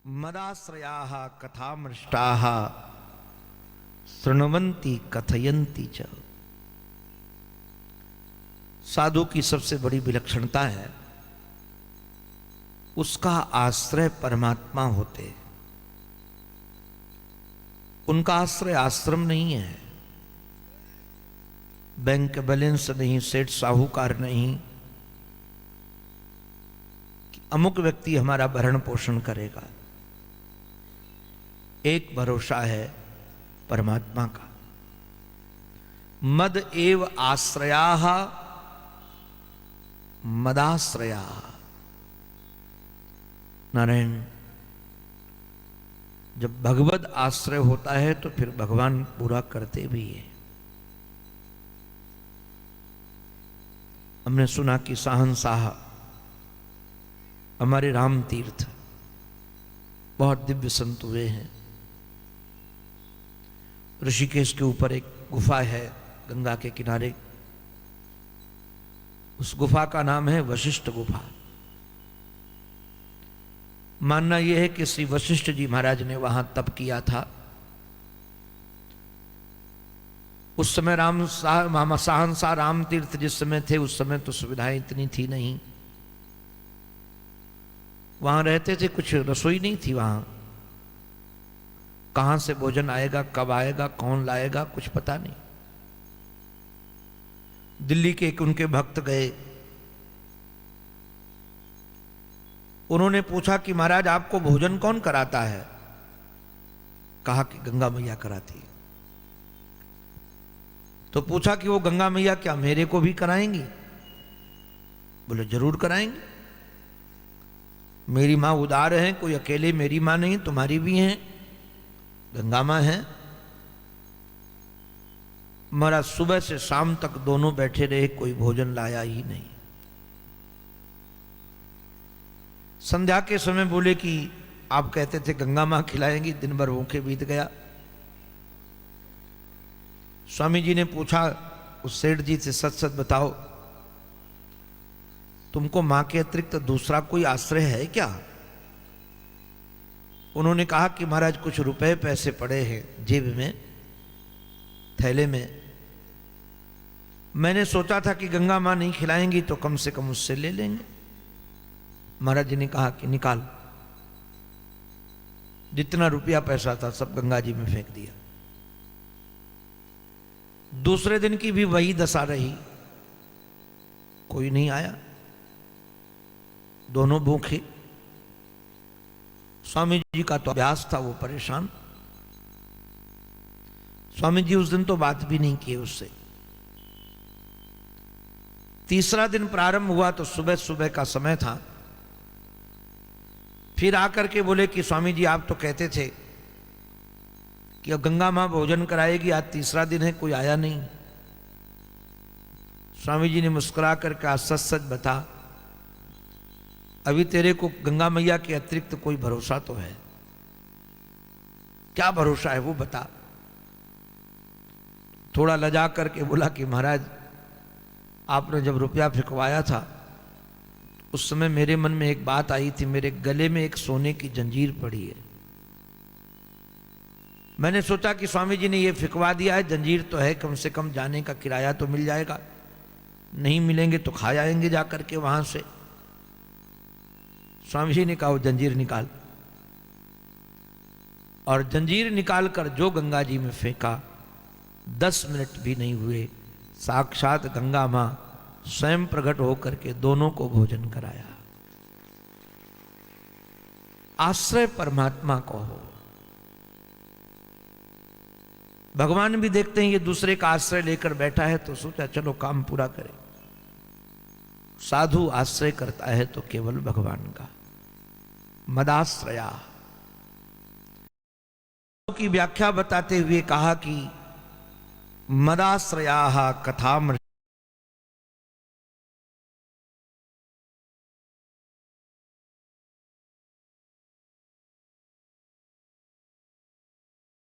मदाश्रयाः कथामृष्टाः शृण्वन्ति कथयन्ति च। साधु की सबसे बड़ी विलक्षणता है उसका आश्रय परमात्मा होते। उनका आश्रय आश्रम नहीं है, बैंक बैलेंस नहीं, सेठ साहूकार नहीं कि अमुक व्यक्ति हमारा भरण पोषण करेगा। एक भरोसा है परमात्मा का। मद एव आश्रयाः मदाश्रयाः। नारायण, जब भगवद आश्रय होता है तो फिर भगवान पूरा करते भी है। हमने सुना कि शहंशाह हमारे राम तीर्थ बहुत दिव्य संत हुए हैं। ऋषिकेश के ऊपर एक गुफा है गंगा के किनारे, उस गुफा का नाम है वशिष्ठ गुफा। मानना यह है कि श्री वशिष्ठ जी महाराज ने वहां तप किया था। उस समय शहंशाह राम तीर्थ जिस समय थे उस समय तो सुविधाएं इतनी थी नहीं, वहां रहते थे, कुछ रसोई नहीं थी वहां। कहां से भोजन आएगा, कब आएगा, कौन लाएगा, कुछ पता नहीं। दिल्ली के एक उनके भक्त गए, उन्होंने पूछा कि महाराज आपको भोजन कौन कराता है? कहा कि गंगा मैया कराती है। तो पूछा कि वो गंगा मैया क्या मेरे को भी कराएंगी? बोले जरूर कराएंगे। मेरी मां उदार है, कोई अकेले मेरी मां नहीं, तुम्हारी भी है, गंगा मां है। महाराज सुबह से शाम तक दोनों बैठे रहे, कोई भोजन लाया ही नहीं। संध्या के समय बोले कि आप कहते थे गंगा मां खिलाएंगी, दिन भर भूखे बीत गया। स्वामी जी ने पूछा उस सेठ जी से, सच सच बताओ तुमको मां के अतिरिक्त दूसरा कोई आश्रय है क्या? उन्होंने कहा कि महाराज कुछ रुपए पैसे पड़े हैं जेब में, थैले में। मैंने सोचा था कि गंगा मां नहीं खिलाएंगी तो कम से कम उससे ले लेंगे। महाराज जी ने कहा कि निकाल। जितना रुपया पैसा था सब गंगा जी में फेंक दिया। दूसरे दिन की भी वही दशा रही, कोई नहीं आया, दोनों भूखे। स्वामी जी का तो अभ्यास था, वो परेशान। स्वामी जी उस दिन तो बात भी नहीं किए उससे। तीसरा दिन प्रारंभ हुआ तो सुबह सुबह का समय था। फिर आकर के बोले कि स्वामी जी आप तो कहते थे कि अब गंगा मां भोजन कराएगी, आज तीसरा दिन है कोई आया नहीं। स्वामी जी ने मुस्कुरा कर कहा सच सच बता, अभी तेरे को गंगा मैया के अतिरिक्त कोई भरोसा तो है? क्या भरोसा है वो बता। थोड़ा लजा करके बोला कि महाराज आपने जब रुपया फेंकवाया था उस समय मेरे मन में एक बात आई थी, मेरे गले में एक सोने की जंजीर पड़ी है। मैंने सोचा कि स्वामी जी ने ये फेंकवा दिया है, जंजीर तो है, कम से कम जाने का किराया तो मिल जाएगा, नहीं मिलेंगे तो खा जाएंगे जाकर के वहां से। स्वामी जी ने कहा वो जंजीर निकाल। और जंजीर निकाल कर जो गंगा जी में फेंका, 10 मिनट भी नहीं हुए साक्षात गंगा मां स्वयं प्रकट होकर के दोनों को भोजन कराया। आश्रय परमात्मा को हो। भगवान भी देखते हैं ये दूसरे का आश्रय लेकर बैठा है तो सोचा चलो काम पूरा करें। साधु आश्रय करता है तो केवल भगवान का। मदाश्रया की व्याख्या बताते हुए कहा कि मदाश्रयाः कथामृष्टाः